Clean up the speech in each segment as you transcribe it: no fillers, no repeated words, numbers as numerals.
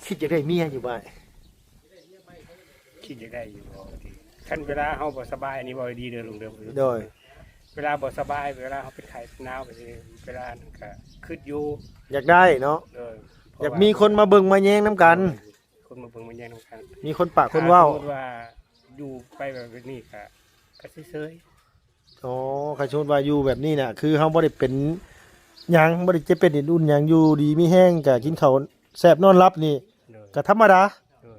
คิดจะได้เมียอยู่บ่ คิดจะได้อยู่บ่ทีคันเวลาเฮาบ่สบายนี่บ่ดีเด้อลุงเด้อ โดย เวลาบ่สบายเวลาเฮาเป็นไข้เป็นหนาวไปสิเวลานั้นก็คิดอยู่ อยากได้เนาะ เด้อ อยากมีคนมาเบิ่งมาแย่งน้ำกัน คนมาเบิ่งมาแย่งนำกัน มีคนปากคนเว้า ถ้สมมุติว่าอยู่ไปแบบนี้ก็เฉย อ๋อใครชมว่าอยู่แบบนี้น่ะคือเฮาบ่ได้เป็นหยังบ่ได้เจ็บเป็นอุ่นหยังอยู่ดีมีแห้งก็กินข้าวแซ่บนอนหลับนี่ ๆเด้อ ก็ธรรมดา เด้อ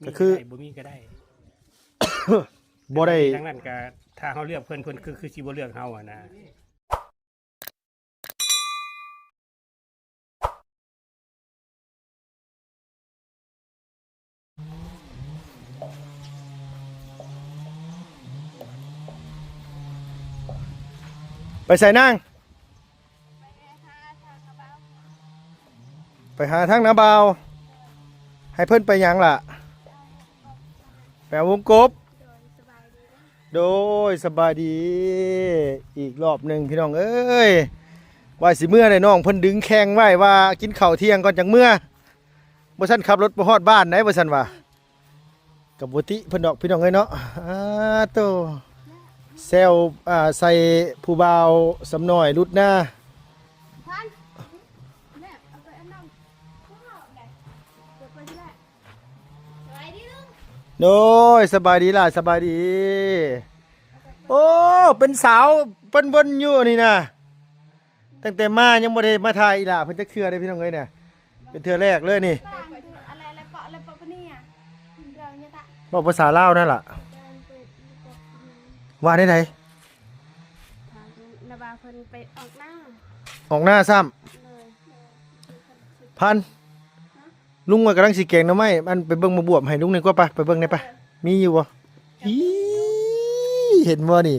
ก็คือ มีบ่มีก็ได้ บ่ได้ ดังนั้นก็ถ้าเฮาเลือกเพิ่นคือสิบ่เลือกเฮาอ่ะนะ ไปใส่นางไปหาทางนาบาวให้เพิ่นไปหยังล่ะไปเอาวงกบโดยสบายดีอีกรอบหนึ่งพี่น้องเอ้ยว่าสิเมื่อได้น้องเพิ่นดึงแข้งไว้ว่ากินข้าวเที่ยงก่อนจังเมื่อบ่ซั่นขับรถบ่ฮอดบ้านไหนบ่ซั่นว่ากับบ่ติเพิ่นดอกพี่น้องเอ้ยเนาะโตแซวใส่ผู้บ่าวสำน้อยรุดหน้า ท่านแม่เอาไปอันนั้นพวกเราไหนเปิดไปที่แรกสบายดีลุง โดยสบายดีล่ะสบายดี โอ้เป็นสาวเป็นบนอยู่นี่นะตั้งแต่มายังบ่ได้มาถ่ายอีหล่ะเพิ่นจะเครือได้พี่น้องเอ้ยเนี่ยเป็นเทื่อแรกเลยนี่ บ้างอะไรเปาะอะไรเปาะปะเนี่ยเราเนี่ยตะ บอกภาษาลาวนั่นล่ะ เดินเปิดเปิด ว่าได้ไหน ทางนาบาเพิ่นไปออกหน้า ออกหน้าซ้ำ เลย พันลุงว่ากำลังสิแกงหน่อไม้มันไปเบิ่งมาบวบให้ลุงหน่อยกว่าปะไปเบิ่งได้ปะมีอยู่บ่อีเห็นบ่นี่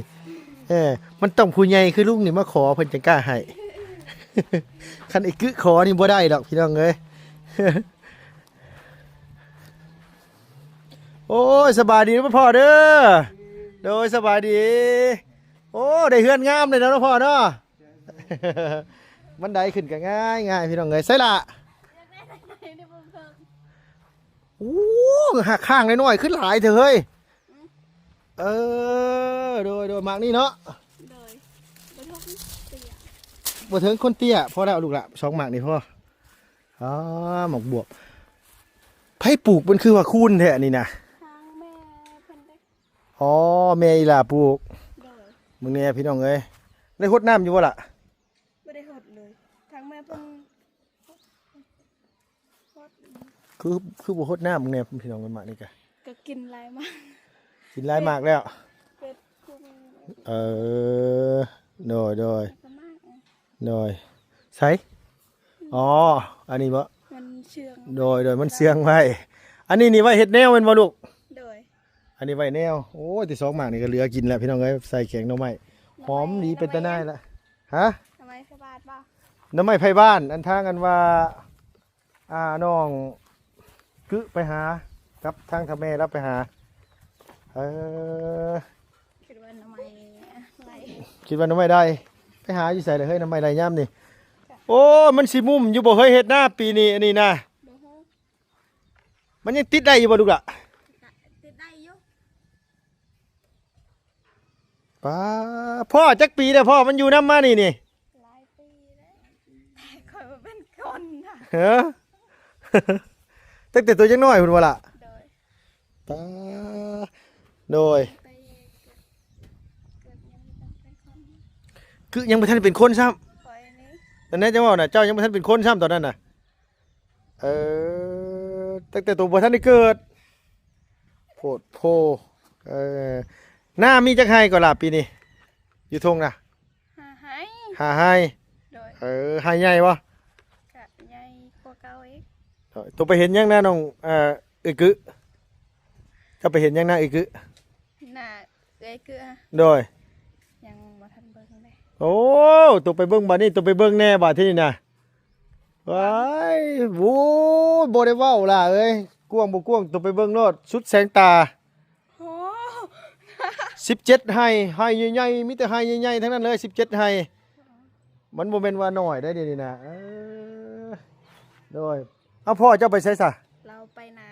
มันต้องผู้ใหญ่คือลุงนี่มาขอเพิ่นจังกล้าให้ คันไอ้กึขอนี่บ่ได้ดอกพี่น้องเอ้ย โอ้ยสบายดีนะพ่อเด้อโดยสบายดี โอ้ได้เฮือนงามเลยนะพ่อเนาะ มันไดขึ้นก็ง่ายง่ายพี่น้องเอ้ยใส่ละ ในบุ้งเพิ่ง โอ้หักข้างน้อยๆขึ้นหลายเถอะเฮ้ยโดยมากนี่เนาะ เลยไปทุกเตีย บ่ถึงคนเตี้ยพอแล้วลูกละสองหมากนี่พ่อหมกบวบไผปลูกมันคือว่าคูนแท้นี่นะ ทางแม่เพิ่นได้ อ๋อแม่อีหล่าปลูก เลย มึงเนี่ยพี่น้องเอ้ยได้รดน้ำอยู่บ่ล่ะ ไม่ได้หดเลยทางแม่เพิ่นหด คือบ่รดน้ำมึงเนี่ยพี่น้องกันมานี่กะ ก็กินหลายมาก กินหลายมากแล้ว เป็ดคุ้ม เออโดย ก็มาก โดยใส่อ๋ออันนี้บ่ มันเชื่อง โดยมันเสียงไว้อันนี้นี่ไว้เฮ็ดแนวแม่นบ่ลูก โดย อันนี้ไว้แนวโอ้ยที่สองหมากนี่ก็เหลือกินแล้วพี่น้องเอ้ยใส่แข็งหน่อไม้หอมดีเป็นตะนายละฮะ ทำไมสบายบ้า หน่อไม้ไผบ้านอันทางกันว่าน้องกึไปหากับทางทำแม่รับไปหาเออ คิดว่าทำไมอะไร คิดว่าหน่อไม้ได้ไปหาอยู่ใส่เลยเฮ้ยหน่อไม้ได้ย่ำนี่โอ้มันสิมุมอยู่บ่เฮ้ยเฮ็ดหน้าปีนี้อันนี้นะ โอ้โห มันยังติดได้อยู่บ่ลูกล่ะ ติดได้อยุ ป้าพ่อจักปีแล้วพ่อมันอยู่น้ำมานี่นี่ หลายปีแล้วแต่คอยมาเป็นคนค่ะ เฮ้อ ตั้งแต่ตัวยังน้อยพุ่นว่าล่ะ โดย ป้าโดย ไปเกิดยังไม่ต้องเป็นคน คือยังไม่ทันเป็นคนซ้ คอยนี้ ำตอนนั้นจะว่าน่ะเจ้ายังไม่ทันเป็นคนซ้ำตอนนั้นน่ะตั้งแต่ตัวบ่ทันได้เกิดโพดโพหน้ามีจักไห้ก่อนล่ะปีนี้อยู่ทงน่ะ หาให้ หาไห้ โดย ไห้ใหญ่บ่ กะใหญ่กว่าเก่าอีก ตัวไปเห็นยังหน้าน้องอึกึจะไปเห็นยังหน้าอึกึ หน้าเอ้ยเกลือ โดย ยังมาทันเบิ่งเลย โอ้ตัวไปเบิ้งบาดนี้ตัวไปเบิ้งแน่บาดที่นี่นะว้ายโว้ยบ่ได้เว้าล่ะเอ้ยกวางบ่กวางตัวไปเบิ้งโลดสุดแสงตา โอ้ 17ไห้ใหญ่ๆมีแต่ไห้ใหญ่ๆทั้งนั้นเลย17ไห้มันบ่แม่นว่าน้อยได้เดี๋ยวนี้นะโดย เอาพ่อเจ้าไปใช้ซะ เราไปนา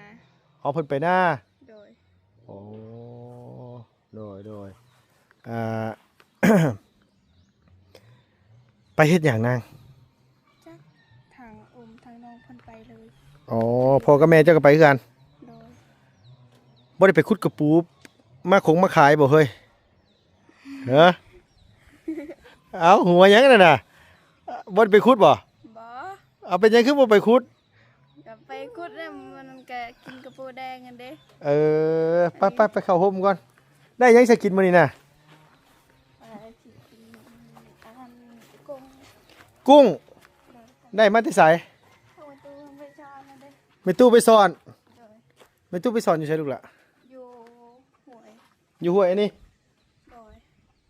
เอาเพิ่นไปหน้า โดย โอ้โดยอ่า ไปเฮ็ดหยังนาง จักทางทางน้องเพิ่นไปเลย อ๋อพ่อกับแม่เจ้าก็ไปคือกัน โดย บ่ได้ไปขุดกระปูมาขายบ่เฮ้ยเหรอเอาหัวหยังนั่นน่ะบ่ได้ไปขุดบ่ บ่ เอาเป็นหยังคือบ่ไปขุด ก็ไปคุดแล้วมันก็กินกระปูแดงกันเด้ ไปเข้าห่มก่อนได้หยังสิกินมื้อนี้น่ะ ไปสิกินอาหารกุ้ง กุ้ง โดย ได้มาที่ไส เข้าตู้ไปชอนกันเด้ แม่ตู้ไปซ่อน โดย แม่ตู้ไปซ่อนอยู่ไสลูกล่ะ อยู่หวย อยู่ห้วยอันนี้ โดย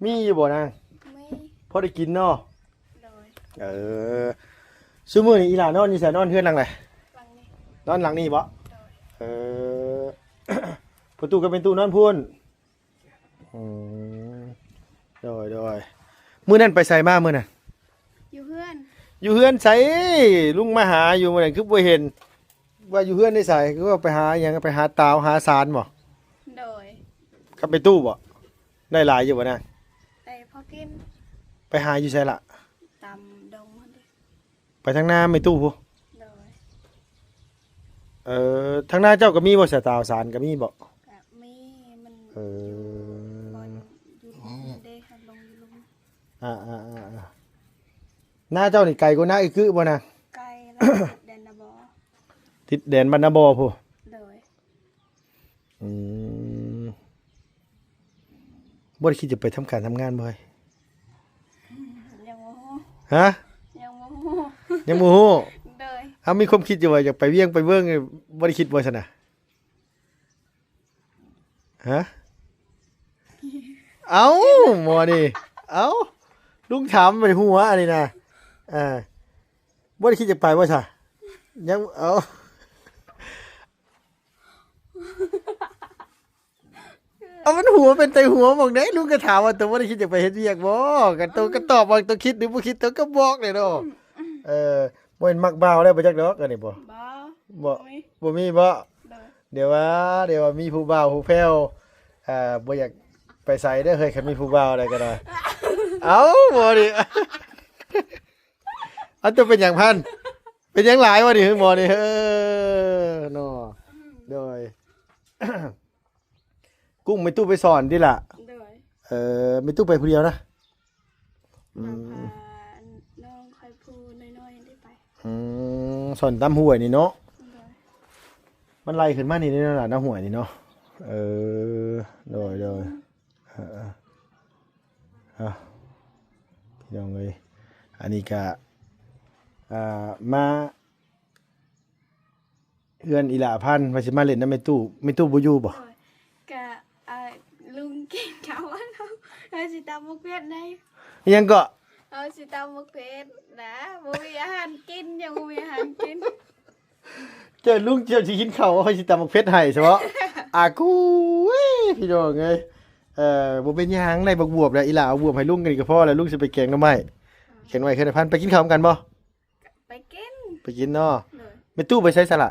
มีอยู่บ่นาง ไม่ พอได้กินเนาะ โดย ซุมื้อนี้อีหลานอนอยู่ไสนอนเฮือนหลังไหน หลังนี้ นอนหลังนี้บ่ โดย เออ ประตูก็เป็นตู้นอนพุ่นอืมโดยมื้อนั้นไปไสมามื้อนั้น อยู่เพื่อน อยู่เฮือนไสลุงมาหาอยู่มื้อนั้นคือบ่เห็นว่าอยู่เฮือนได้ไสคือว่าไปหาหยังไปหาตาวหาสารบ่ โดย กับไปตู้บ่ได้หลายอยู่บ่นะ แต่พอกิน ไปหาอยู่ไสล่ะ ตำดงมันเด้ ไปทางหน้าไม่ตู้พุ โดย ทางหน้าเจ้าก็มีบ่สตาวสารก็มีบ่ กะมีมัน เออ บอลอยู่เด้ครับลงอยู่ลุม หน้าเจ้านี่ไกลกว่าหน้าอีกคือบ่นะ ไกลแล้วแดนนาบอ ทิศแดนบรรณบ่พุ โดย อืมบ่ได้คิดจะไปทำการทำงานบ่เฮ้ย ยังโมโห ฮะ ยังโมโห ยังบ่ฮู้ โดย มีความคิดอยู่ว่าอยากไปเวียงไปเบิ่งนี่บ่ได้คิดบ่ซั่นน่ะฮะเอ้าหมอนี่เอ้าลุงถามไปหัวอันนี้นะบ่ได้คิดจะไปบ่ซะยังเอามันหัวเป็นไตหัวบอกได้ลุงก็ถามว่าตัวบ่ได้คิดจะไปเฮ็ดเวียกบ่กันตัวก็ตอบว่าตัวคิดหรือบ่คิดตัวก็บอกเลยเนาะบ่เห็นมักบ่าวแล้วบ่จักดอกอันนี้บ่ บอ บ่มีบ่ โดย เดี๋ยวว่ามีผู้บ่าวผู้แพ้วบ่อยากไปใส่เด้อเคยคันมีผู้บ่าวอะไรก็ได้เอ้าบ่ดิอันตัวเป็นหยังพันเป็นหยังหลายวะดิหมอนี่เนาะโดย กุ้งไม่ตู้ไปสอนดิล่ะ โดย ไม่ตู้ไปผู้เดียวนะ เราพาน้องคอยพูน้อยๆได้ไป สอนตามห้วยนี่เนาะ โดย มันไล่ขึ้นมานี่นั่นน่ะน้าห้วยนี่เนาะโดยพี่น้องเอ้ยอันนี้ก็มาเอื้อนอีหลาพันธุ์ว่าสิมาเล่นนำแม่ตู้บ่อยู่บ่ โดยกะลุงกินเขาว่าเราสิตำมะเขือได้ อิหยังก็ เราสิตำมะเขือนะบ่มีอาหารกินยังบ่มีอาหารกิน เจอลุงเจียวสิกินข้าวว่าสิตำบักเพชรให้ใช่บ่กูพี่น้องเอ้ยบ่เป็นหยังได้บักบวบแล้วอีหลาเอาบวบให้ลุงกันก็พอแล้วลุงสิไปแกงหน่อไม้แกงหน่อไม้คือได้พันไปกินข้าวกันบ่ ไปกิน ไปกินเนาะ โดย แม่ตู้ไปใช้สละ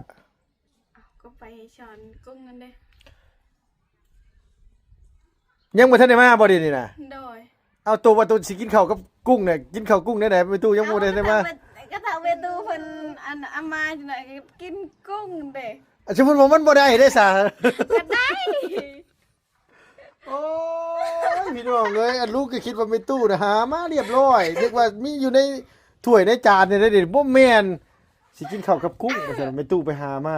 ก็ไปช้อนกุ้งนั่นเด้ ยังบ่ทันได้มาบ่เดี๋ยวนี้น่ะ โดย เอาตัวว่าตัวสิกินข้าวกับกุ้งเนี่ยกินข้าวกุ้งได้ไหนแม่ตู้ยังบ่ได้มา ก็ถ้าเวตูเพิ่นอามาจังได๋กินกุ้งเด้ สมมุติว่ามันบ่ได้ซะ ก็ได้ โอ้ยพี่น้องเอ้ยอันลูกก็คิดว่าแม่ตู้น่ะหามาเรียบร้อยเรียกว่ามีอยู่ในถ้วยในจานเนี่ยได้บ่แม่นสิกินข้าวกับกุ้งว่าซั่นแม่ตู้ไปหามา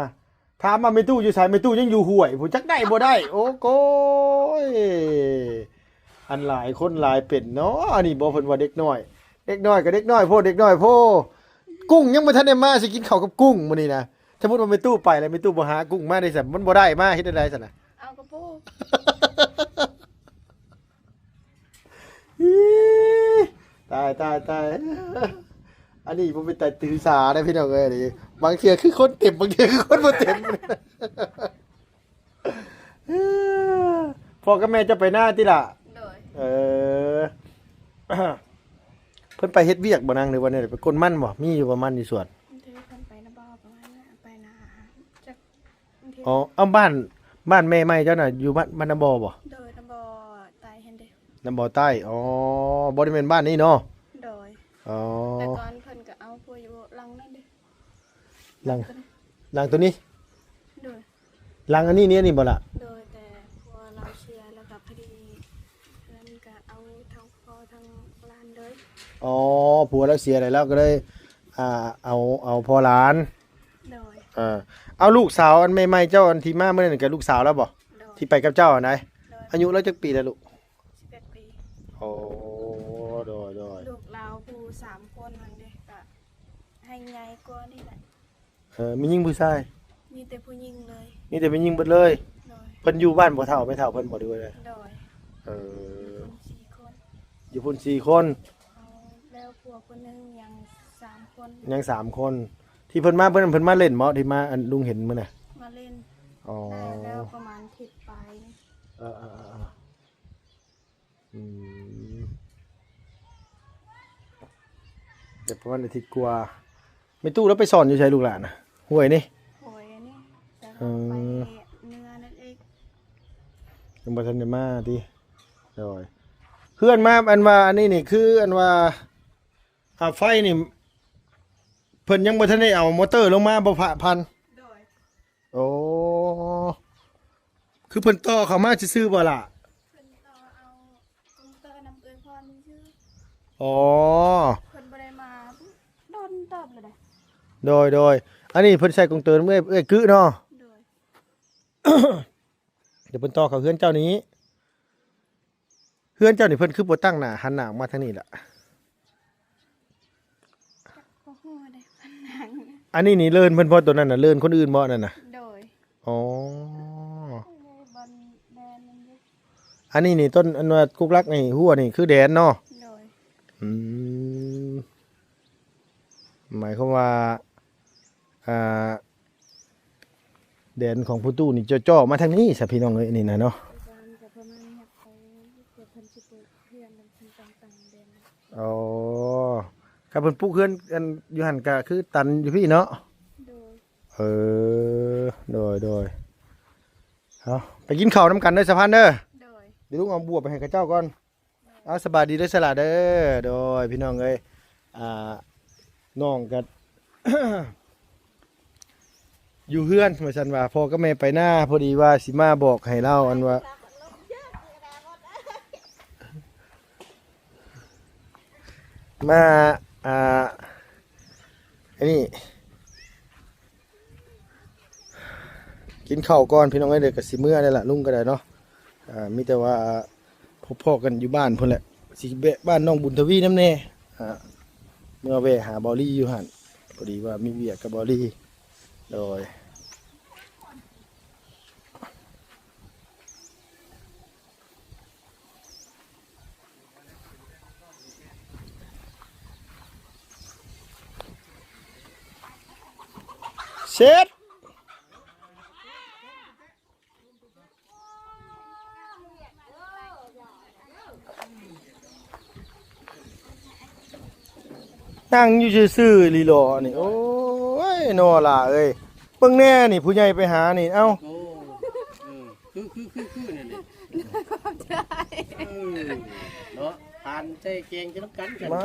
ถามมาแม่ตู้อยู่ไสแม่ตู้ยังอยู่ห้วยผู้จักได้บ่ได้ โอ้โกยอันหลายคนหลายเป็นเนาะอันนี้บ่เพิ่นว่าเด็กน้อยก็เด็กน้อยโพดเด็กน้อยโพกุ้งยังบ่ทันได้มาสิกินข้าวกับกุ้งมื้อนี้นะสมมุติว่าแม่ตู้ไปแล้วแม่ตู้บ่หากุ้งมาได้ซั่นมันบ่ได้มาเฮ็ดได้ซั่นน่ะ เอากระปู ตายอันนี้ผมเป็นแต่ตื่นสาได้พี่น้องเอ้ยนี่บางเทีคือคนเต็มบางเทีคือคนบ่เต็มพ่อกับแม่จะไปหน้าติล่ะ โดย เพิ่นไปเฮ็ดเวียกบ่นางหรือว่าเนี่ยไปก้นมันบ่มีอยู่ประมาณนี้ส่วน ถือเพิ่นไปนะบ่ประมาณ ไปนาจากกรุงเทพ อ๋อเอาบ้านแม่ใหม่เจ้าน่ะอยู่บ้านน้ำบ่บ่ โดยน้ำบ่อตายเห็นเด้ น้ำบ่ใต้อ๋อบ่ได้เป็นบ้านนี้เนาะ โดย อ๋อ แต่ก่อนเพิ่นก็เอาพวกอยู่หลังนั่นเด้ หลังตัวนี้ โดย หลังอันนี้เนี่ยนี่บ่ล่ะ โดยแต่พอเราเชียร์แล้วก็พอดีเพิ่นก็เอาทั้งพ่อทั้งหลานเลย อ๋อผัวแล้วเสียอะไรแล้วก็เลยเอาพ่อหลาน โดย เอาลูกสาวอันใหม่ๆเจ้าอันที่มาเมื่อนั้นกับลูกสาวแล้วบ่ โดย ที่ไปกับเจ้าอันไหน โดย อายุแล้วจักปีแล้วลูก 11 ปี โอ้โดย ลูกเราผู้3คนนั่นเด้ก็ให้ใหญ่กว่านี่แหละ มียิงผู้ชาย มีแต่ผู้หญิงเลย มีแต่เป็นยิงเบิดเลย โดย เพิ่นอยู่บ้านบ่เฒ่าไม่เฒ่าเพิ่นบ่ด้วยเลย โดย เออ 4 คน อยู่พุ่น4 คน เอาแล้วผัวคนหนึงยัง3 คน ยัง3 คน ที่เพิ่นมาเพิ่นมาเล่นบ่ที่มาอันลุงเห็นมื้อน่ะ มาเล่น อ๋อ ได้แล้วประมาณทิศไป เอออืมเดี๋ยวประมาณอาทิตย์กว่าไม่ตู้แล้วไปสอนอยู่ใช้ลูกหลานน่ะห่วยนี่ โอยอันนี้แต่ เอ เราไป อ เนื้อนั่นเอง ยังบ่ทันได้มาติโดยเพื่อนมาอันว่าอันนี้นี่คืออันว่าไฟนี่เพิ่นยังบ่ทันได้เอามอเตอร์ลงมาบ่พัน โดย โอ้คือเพิ่นต่อเข้ามาซื่อๆบ่ล่ะ เพิ่นต่อเอาคอมพิวเตอร์นำเอ้ยพรนี่ชื่อ อ๋อ เพิ่นบ่ได้มาโดนตอบเลยได้ โดยอันนี้เพิ่นใส่กงเตือนเอ้ยกึเนาะ โดย เดี๋ยวเพิ่นต่อเข้าเฮือนเจ้านี้เฮือนเจ้านี่เพิ่นคือบ่ตั้งหน้าหันหน้าออกมาทางนี้ล่ะ บ่ฮู้ได้ผนัง อันนี้นี่เลินเพิ่นบ่ตัวนั้นน่ะเลินคนอื่นบ่นั่นน่ะ โดย อ๋อ บอลแดนนั่นเด้ อันนี้นี่ต้นอันว่ากุกลักนี่หัวนี่คือแดนเนาะ โดย อืมหมายความว่าอ่าแดนของผู้ตู้นี่จ่อๆมาทางนี้ซะพี่น้องเอ้ยนี่นะเนาะ อาจารย์ก็ประมาณอยากไปเกิดเพิ่นสิปลูกเพื่อนนำเพิ่นต่างๆแดน อ๋อครับเพิ่นปลูกเฮือนกันอยู่หั่นก็คือตันอยู่พี่เนาะ โดย เออโดยเอาไปกินข้าวน้ำกันเด้อสะพานเด้อ โดย เดี๋ยวลุงเอาบวบไปให้กับเจ้าก่อนเอาสบายดีเด้อสละเด้อโดยพี่น้องเอ้ยน้องกัน อยู่เฮือนว่าซั่นว่าพ่อกับแม่ไปหน้าพอดีว่าสิมาบอกให้เล่าอันว่ามาอันนี้กินข้าวก่อนพี่น้องเอ้ยเด็กกับสิเมื่อได้ละลุงก็ได้เนาะมีแต่ว่าพบพ่อกันอยู่บ้านพุ่นแหละสิเบะบ้านน้องบุญทวีน้ำแน่เมื่อแวะหาบอลลี่อยู่หันพอดีว่ามีเวียกกับบอลลี่โดยเช็ดนั่งอยู่ซื่อๆลีโลนี่โอ้ยนอล่ะเอ้ยเบิ่งแน่นี่ผู้ใหญ่ไปหานี่เอ้า โอ้คือนั่นนี่เนาะทานใจเกงจะน้ำกันกัน มา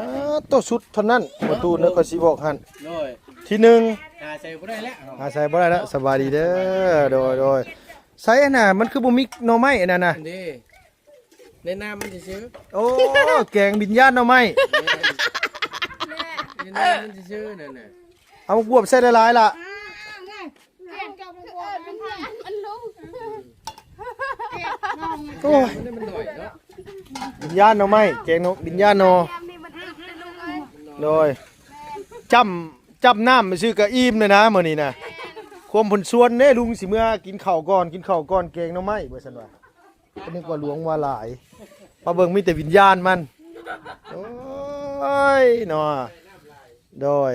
ตัวสุดเท่านั้นประตูนครศรีบอกหัน โดย ที่หนึ่ง ใส่บ่ได้แล้ว อาใส่บ่ได้แล้วสบายดีเด้อโดยใส่อันน่ะมันคือบ่มีหน่อไม้อันนั้นน่ะ นี่ในน้ำมันจะซื้อ โอ้แกงบินญาณหน่อไม้ ในน้ำมันจะซื้อนั่นน่ะ เอาบวบใส่หลายๆล่ะ อันลุง โอ้ย มันหน่อยเนาะ บินญาณหน่อไม้แกงบินญาณหน่อ นี่มันอึดเลยลุงเอ้ย โดยจำน้ำไปซื้อกะอิ่มเลยนะมื้อนี้นะความผลส่วนเด้ลุงสิเมื่อกินข้าวก่อนแกงหน่อไม้บ่ซั่นว่าก็นึกว่าหลวงว่าหลายพอเบิ่งมีแต่วิญญาณมันโอ้ยเนาะโดย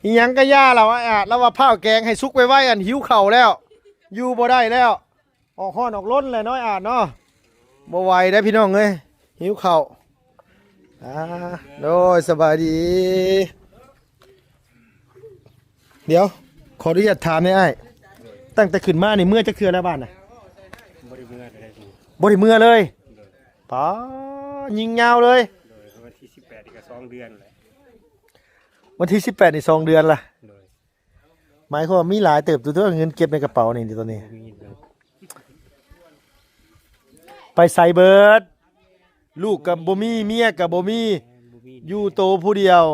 อีหยังก็ย่าเราอาดแล้วว่าข้าวแกงให้สุกไว้อันหิวข้าวแล้วอยู่บ่ได้แล้วออกฮ้อนออกล้นเลยน้อยอาดเนาะบ่ไหวได้อพี่น้องเอ้ยหิวข้าวโดยสบายดี เดี๋ยวขออนุญาตถามหน่อยอ้ายตั้งแต่ขึ้นมานี่เมื่อจักเทื่อแล้วบ้านน่ะ บริเมื่อได้ดู บ่ได้เมื่อเลย โดย ป๋ายิงยาวเลย โดยวันที่18นี่ก็2 เดือนแหละ วันที่18นี่2 เดือนละ โดย หมายความว่ามีหลายเติบตัวเงินเก็บในกระเป๋านี่ตอนนี้ บ่มีเลย ไปไซเบิร์ดลูกกับบ่มีเมียกับบ่มี บ่มี อยู่โตผู้เดียว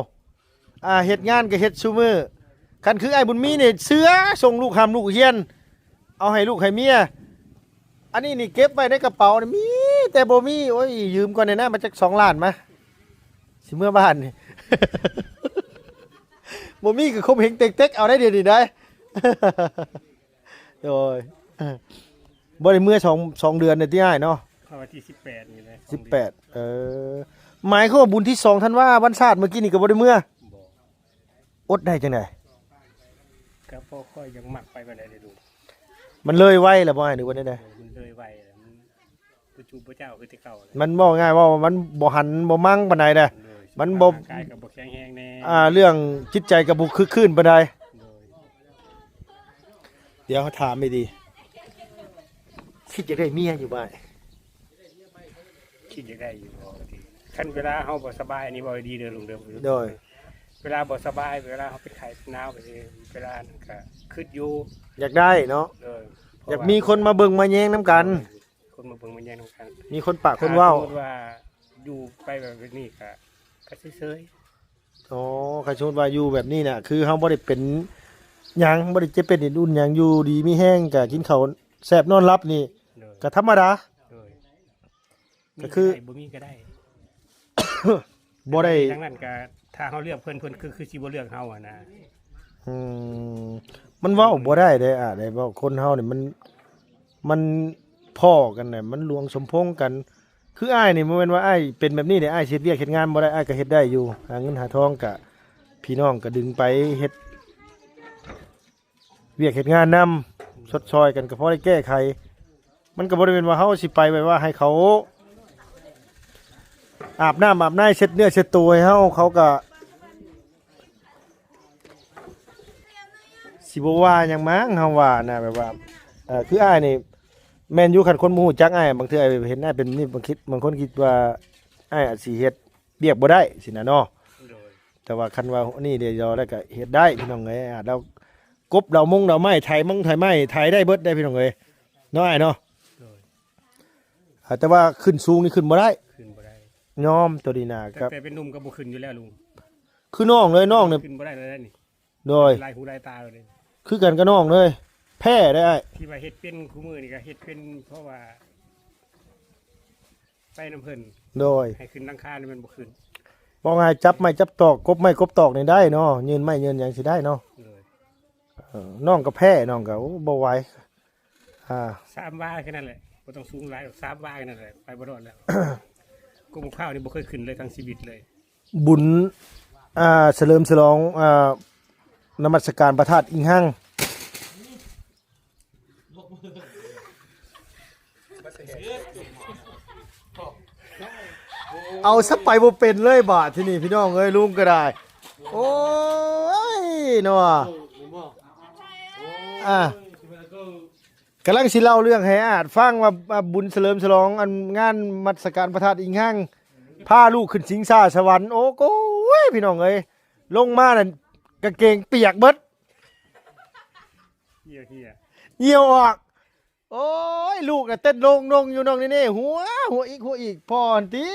เฮ็ดงานก็เฮ็ดซุมื้อคันคือไอ้บุญมีนี่เสือส่งลูกหำลูกเฮียน เอาให้ลูกให้เมียอันนี้นี่เก็บไว้ในกระเป๋านี่มีแต่บ่มีโอ้ยยืมก่อนได้นะมาจัก2 ล้านมาสิเมื่อบ้านนี่ บ่มีก็คบเห็งเต็กๆเอาได้เดี๋ยวนี้ได้ โอ้ยบ่ได้เมื่อ2 เดือนนี่ติอ้ายเนาะ เข้าวันที่18นี่แหละ 18หมายความว่าบุญที่2ธันวาวันชาติเมื่อกี้นี่ก็บ่ได้เมื่อ บ่ อดได้จังได๋ ก็บ่ค่อยยังมักไปบ่ได้ดู มันเลยไว้แล้วบ่ให้นึกว่าได้ มันเลยไวแล้วมันประจุพระเจ้าคือที่เก่าเลย มันบอกง่ายว่ามันบ่หันบ่มั่งปานใดเด้อ โดย มันบ่ ร่างกายก็บ่แข็งแรงแน่ เรื่องจิตใจก็บ่คึกคืนปานใด โดย เดี๋ยวถามไม่ดีคิดจะได้เมียอยู่บ่าย คิดจะได้อยู่บ่ทีคันเวลาเฮาบ่สบายอันนี้บ่ดีเด้อลุงเด้อ โดย เวลาบ่สบายเวลาเฮาเป็นไข้หนาวไปสิเวลานั้นก็คิดอยู่ อยากได้เนาะ เด้อ อยากมีคนมาเบิ่งมาแยงน้ำกัน คนมาเบิ่งมาแย่งกัน มีคนปากคนเว้า ถ้สมมุติว่าอยู่ไปแบบนี้ก็เฉย อ๋อใครสมมุติว่าอยู่แบบนี้น่ะคือเฮาบ่ได้เป็นหยังบ่ได้เจ็บเป็นอุ่นหยังอยู่ดีมีแห้งก็กินข้าวแซ่บนอนหลับนี่ ๆเด้อ ก็ธรรมดา เด้อ ก็คือ มีได้บ่มีก็ได้ บ่ได้ ทั้งนั้นก็ถ้าเฮาเลือกเพิ่นคือสิบ่เลือกเฮาอ่ะนะ อืมมันเว้าบ่ได้เด้ได้เว้าคนเฮานี่มันพ้อกันน่ะมันลวงสมพงษ์กัน คืออ้ายนี่บ่แม่นว่าอ้ายเป็นแบบนี้เด้อ้ายเฮ็ดเวียกเฮ็ดงานบ่ได้อ้ายก็เฮ็ดได้อยู่หาเงินหาทองก็พี่น้องก็ดึงไปเฮ็ดเวียกเฮ็ดงานนำชดชอยกันก็พอได้แก้ไขมันก็บ่ได้เป็นว่าเฮาสิไปไว้ว่าให้เขาอาบน้ำอาบในเช็ดเนื้อเช็ดตัวให้เฮาเขาก็สิบ่ว่าหยังมั้งเฮาว่านะแบบว่าคืออ้ายนี่แม่นอยู่คันคนบ่ฮู้จักอ้ายบางเทื่ออ้ายเห็นอ้ายเป็นนี่บางคนคิดว่าอ้ายอาจสิเฮ็ดเวียกบ่ได้สินะเนาะ โดย แต่ว่าคันว่านี่เดี๋ยวแล้วก็เฮ็ดได้พี่น้องเอ้ยเรากบเรามงเราไม้ไถมงไถไม้ไถได้เบิดได้พี่น้องเอ้ยเนาะอ้ายเนาะ โดย แต่ว่าขึ้นสูงนี่ขึ้นบ่ได้ ขึ้นบ่ได้ ยอมตัวดีนาครับ แต่เป็นหนุ่มก็บ่ขึ้นอยู่แล้วลุง คือน้องเลยน้องเนี่ย ขึ้นบ่ได้เลยนี่ โดย ลายหูลายตาเลย คือกันกับน้องเลยแพ้ได้อ้าย ที่ว่าเฮ็ดเป็นคู่มือนี่ก็เฮ็ดเป็นเพราะว่าไปน้ำเพิ่น โดย ให้ขึ้นหลังคานี่มันบ่ขึ้น บ่ง่ายจับไม้จับตอกกบไม้กบตอกนี่ได้เนาะยืนไม้ยืนหยังสิได้เนาะ เลย น้องก็แพ้น้องก็โอ้บ่ไหว3ว่าแค่นั้นแหละบ่ต้องสูงหลายหรอก3ว่าแค่นั้นแหละไปบ่รอดแล้ว กุ้งข้าวนี่บ่เคยขึ้นเลยทั้งชีวิตเลย บุญเฉลิมฉลองนมัสการพระธาตุอิงหังเอาซะไปบ่เป็นเลยบาทที่นี่พี่น้องเอ้ยลุงก็ได้ โอ้ยเนาะกำลังสิเล่าเรื่องให้อาจฟังว่าบุญเฉลิมฉลองอันงานนมัสการพระธาตุอิงหังพาลูกขึ้นสิงสาสวรรค์โอ้โก้ยพี่น้องเอ้ยลงมานั่นกางเกงเปียกเบิด เหี้ย เหี่ยวออก โอ้ยลูกน่ะเต้นลงอยู่น้องนี่หัวอีกพอนติ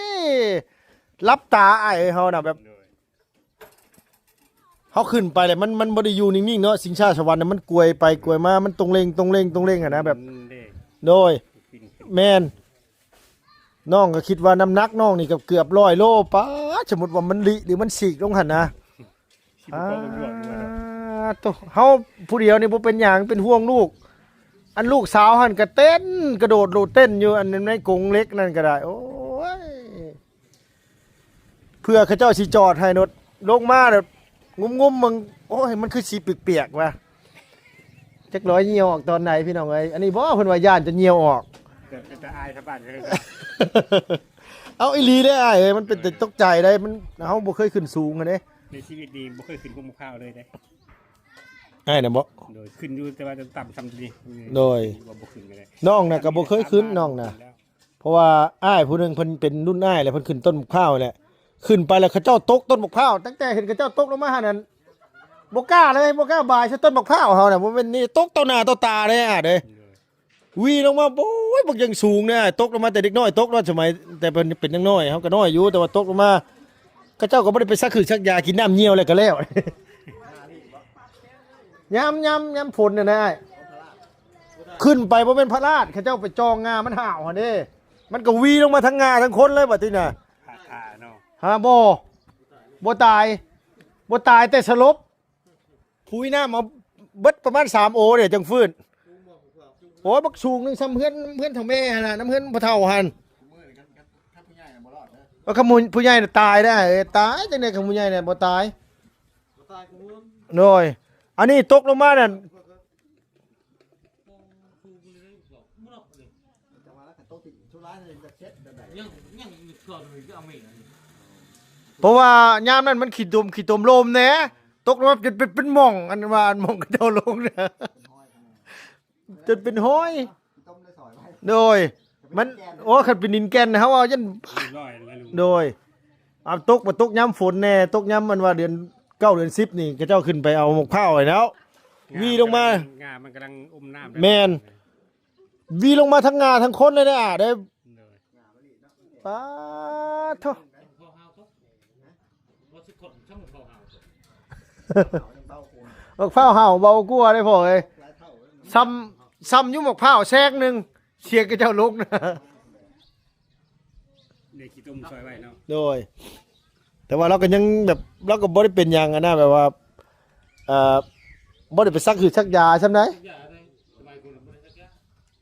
รับตาอ้ายเฮาน่ะแบบ เลย เฮาขึ้นไปเลยมันบ่ได้อยู่นิ่งๆเนาะสิงสาสวรรค์น่ะมันกวยไปกวยมามันตรงเร่งอะนะแบบ เด้ โดย ขึ้น แม่นน้องก็คิดว่าน้ำหนักน้องนี่ก็เกือบ100 โลป้าสมมุติว่ามันลิหรือมันฉีกลงหั่นนะ สิบ่พอบ่รอดอยู่ว่าเนาะ ตัวเฮาผู้เดียวนี่บ่เป็นหยังเป็นห่วงลูก อันลูกสาวหั่นก็เต้นกระโดดโลดเต้นอยู่อันนั้นในกรงเล็กนั่นก็ได้ โอ้ยเพื่อเขาเจ้าสิจอดให้รถลงมาแบบงุ้มๆมึงโอ้ยมันคือสิเปียกๆว่ะจักร้อยเหี่ยวออกตอนไหนพี่น้องเอ้ยอันนี้บ่เพิ่นว่าย่านจะเหี่ยวออก แต่อายชาวบ้านเลย เอาอีหลีได้อ้ายเอ้ยมันเป็นแต่ตกใจได้มันเฮาบ่เคยขึ้นสูงอะเด้ ในชีวิตดีบ่เคยขึ้นกุ้งข้าวเลยเด้ อ้ายน่ะบ่ โดยขึ้นอยู่แต่ว่าจะต่ำซ้ำนี่ โดย ว่าบ่ขึ้นก็ได้ น้องน่ะก็บ่เคยขึ้นน้องน่ะเพราะว่าอ้ายผู้หนึงเพิ่นเป็นรุ่นอ้ายแล้วเพิ่นขึ้นต้นมะพร้าวแหละขึ้นไปแล้วเขาเจ้าตกต้นมะพร้าวตั้งแต่เห็นเขาเจ้าตกลงมาหั่นนั่นบ่กล้าเลยบ่กล้าบายใส่ต้นมะพร้าวเฮาน่ะบ่แม่นนี่ตกต่อหน้าต่อตาเลยเด้วีลงมาโอ้ยบักยังสูงเนี่ยตกลงมาแต่เด็กน้อยตกเนาะสมัยแต่เป็นยังน้อยเฮาก็น้อยอยู่แต่ว่าตกลงมาเขาเจ้าก็บ่ได้ไปซักคือซักยากินน้ำเหี่ยวแล้วก็แล้ว ยำฝนน่ะนะขึ้นไปบ่แม่นพระราชเขาเจ้าไปจองงามันห่าวหั่นเด้มันก็วีลงมาทั้งงาทั้งคนเลยบัดนี้น่ะ ขาเนาะ ฮะบ่ตายแต่สลบพุยน้ำมาเบิดประมาณ3โอเด้จังฟื้นโอ้ยบักสูงนึงซ้ำเพื่อนเฒ่าแม่หั่นน่ะน้ำเพื่อนพ่อเฒ่าหั่นว่าขมุนผู้ใหญ่น่ะตายได้ตายจังได๋ขมุนใหญ่น่ะบ่ตายโดยอันนี้ตกลงมานั่นเพราะว่ายามนั้นมันขี้ตมลมแหน่ตกลงมาจนเป็นหม่องอันว่าอันหม่องกระเจ้าลงเนี่ยจนเป็นห้อยโดยมันโอ้คันเป็นดินแก่นนะเฮาว่ายัน ร้อยแล้วลุง โดยเอาตกบ่ตกยามฝนแน่ตกยามมันว่าเดือน9เดือน10นี่กระเจ้าขึ้นไปเอาหมกข้าวไว้แล้ววีลงมาง ามันกำลังอมน้ำ แม่น วีลงมาทั้งงาทั้งคนเลยนะได้ป้าโธ่หมกข้าวเห่าเบากลัวได้พ่อเอ้ยซ้ำอยู่หมกข้าวแซกหนึงเสียกระเจ้าลุกนะ เด็กขี้ต้มซอยไว้เนาะ โดยแต่ว่าเราก็ยังแบบเราก็บ่ได้เป็นหยังอะนะแบบว่าบ่ได้ไปซักคือซักยาใช่ไหม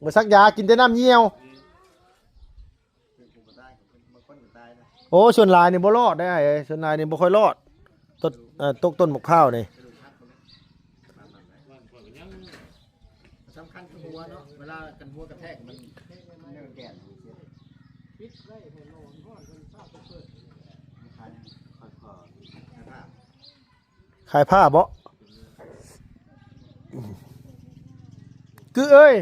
บ่ซักยากินแต่น้ำเหี่ยวโอ้ส่วนหลายนี่บ่รอดได้ไอ้ส่วนหลายนี่บ่ค่อยรอดต้นตกต้นมะพร้าวนี่ สำคัญคือหัวเนาะเวลากันหัวกระแทกมันเนื้อแก่นปิดไว้ให้นอนนอนกันชอบเปิดขายผ้าบ่คือเอ้ย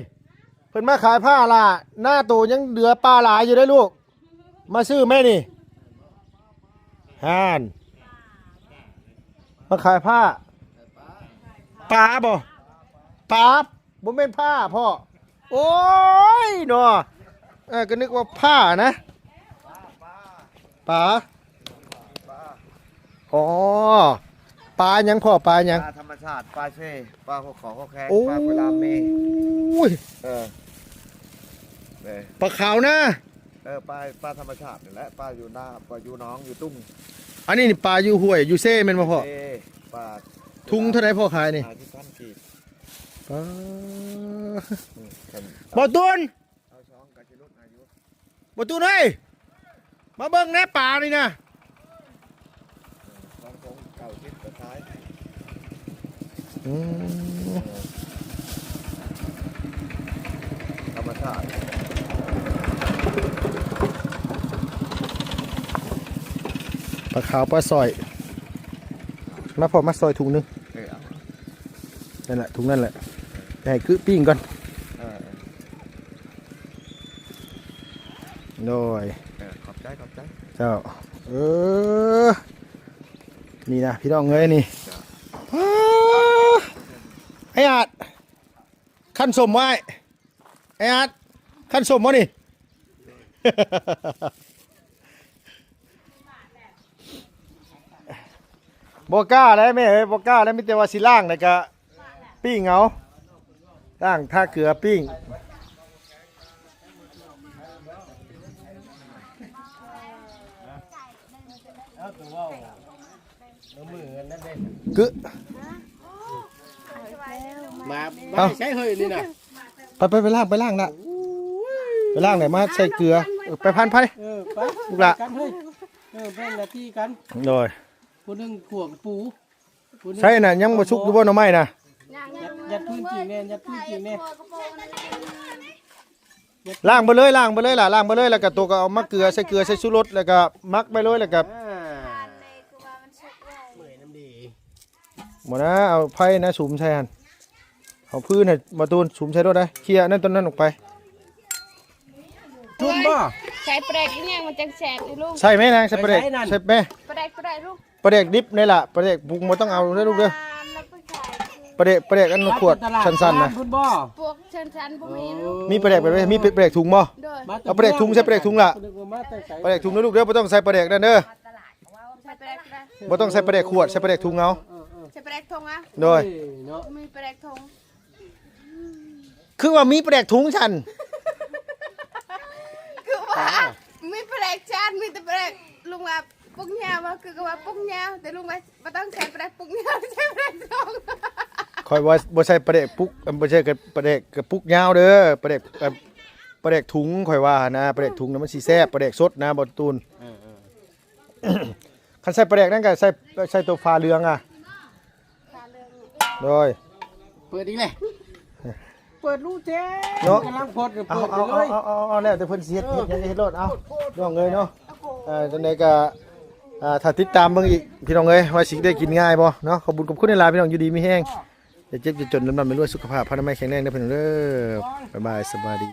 เพิ่นมาขายผ้าล่ะหน้าตูยังเหลือปลาหลายอยู่ได้ลูกมาซื้อแม่นี่ห่านมาขายผ้าปลาบ่ปลาบ่แม่นผ้าพ่อโอ้ยเนาะก็นึกว่าผ้านะปลาอ๋อปลายังพ่อปลายัง ปลาธรรมชาติปลาเช่ปลาขอข้อแข้ง โอ้ ปลาเวลาเม ย เออ ปลาขาวนะ ปลาธรรมชาตินี่แหละปลาอยู่หน้าปลาอยู่น้องอยู่ตุ้ง อันนี้นี่ปลาอยู่ห้วยอยู่เซ่แม่นบ่พ่อ ปลา ทุงเท่าไหร่พ่อขายนี่ ที่พันกีบ บ่ตุน เอาช้องกะจิลุกอายุ บ่ตุนเฮ้ยมาเบิ่งแหน่ปลานี่นะ ช้องคงเก่าทิศสุดท้าย ธรรมชาติ ปลาขาวปลาซอยมาพอมาซอยถุงนึงนั่นแหละถุงนั่นแหละให้คือปิ้งก่อนโดย ขอบใจ เจ้านี่นะพี่น้องเอ้ยนี่ไอ้อาดขั้นสมไว้ไอ้อาดขั้นสมวะนี่ บ่กล้าแล้วแม่เอ้ยบ่กล้าแล้วมีแต่ว่าสิล่างแล้วก็ปิ้งเอาล่างท่าเกลือปิ้งกึ มาใช้เฮ้ยนี่นะ ไปล่างไปล่างละไปล่างไหนมาใส่เกลือไปพันไป ไป ลูกละ กันเฮ้ยแบ่งหน้าที่กัน โดย ผู้หนึงขวงปูผู้หนึ่ง ใช่น่ะยังบ่ชุกอยู่บ่หน่อไม้น่ะ ยัดพื้นจริงแน่ยัดพื้นจริงแน่ ล่างไปเลยล่างไปเลยล่ะล่างไปเลยแล้วก็ตัวก็เอามะเกลือใส่เกลือใส่ชูรสแล้วก็มักไปเลยแล้วก็ เมื่อยน้ำดี บ่นะเอาไผ่นะสุมใส่หั่นเอาพื้นให้มาตูนสุมใส่รถได้เคลียร์นั่นต้นนั้นออกไป จุนบ่ ใช้แปลกอีหยังมันจังแสบอีลูก ใส่ไหมนางใส่ปลาแดกใส่ไหม แปลกลูก ปลาแดกดิบนี่ล่ะปลาแดกปรุงบ่ต้องเอาเด้อลูกเด้อ แล้วไปขาย ปลาแดกอันขวดสั้นๆนะ คุณบ่ พวกชั้นๆบ่มีลูก มีปลาแดกแบบนี้มีปลาแดกถุงบ่ โดย เอาปลาแดกถุงใส่ปลาแดกถุงล่ะปลาแดกถุงนะลูกเด้อบ่ต้องใส่ปลาแดกนั่นเด้อ ใช้แปลกได้ บ่ต้องใส่ปลาแดกขวดใส่ปลาแดกถุงเอา ใช้แปลกทงอ่ะ โดย เนาะ มีแปลกทง คือว่ามีปลาแดกถุงฉัน คือว่ามีแปลกจานมีแต่แปลกลุงว่าปุกยาวว่าคือก็ว่าปุกยาวแต่ลุงว่าบ่ต้องใช้แปลกปุกยาวใช้แปลกทง คอยว่าบ่ใส่ปลาแดกปุกบ่ใช่กับปลาแดกกับปุกยาวเด้อปลาแดกปลาแดกถุงข่อยว่านะปลาแดกถุงน่ะมันสิแซ่บปลาแดกสดนะบ่ตูนคันใส่ปลาแดกนั่นก็ใส่ตัวฟ้าเหลืองอ่ะโดย เปิดอีกเลยเปิดรูแจ้ เนาะ กำลังพดเปิด เอา ไปเลย เอาแล้วแต่เพิ่นสิเฮ็ดยังเฮ็ดรถเอาน้องเอ้ยเนาะจังได๋ก็ถ้าติดตามเบิ่งอีกพี่น้องเอ้ยว่าสิได้กินง่ายบ่เนาะขอบคุณในหลายพี่น้องอยู่ดีมีแฮงอย่าเจ็บอย่าจนลำบากไม่รวยสุขภาพพลานามัยแข็งแรงเด้อพี่น้องเด้อบ๊ายบายสวัสดี